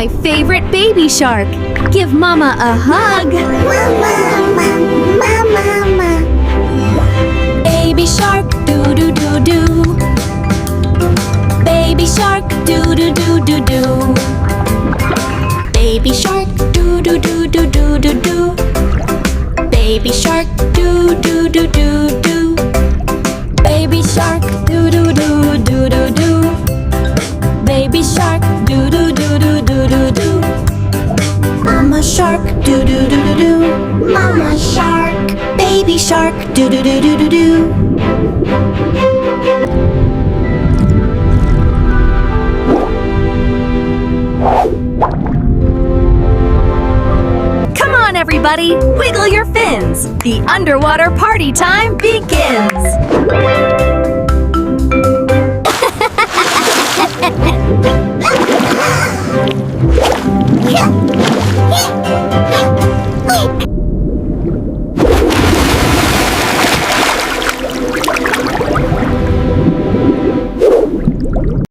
my favorite baby shark. Give Mama a hug. Mama. Baby shark, do-do-do-do. Baby shark, do-do-do-do-do. Baby shark, do-do-do-do-do-do. Baby shark, do-do-do-do-do. Baby shark, do-do-do-do-do-do. Baby shark, do-do-do-do-do-do. Mama shark, do-do-do-do-do. Mama shark. Baby shark, do-do-do-do-do-do. Come on, everybody! Wiggle your fins! The underwater party time begins!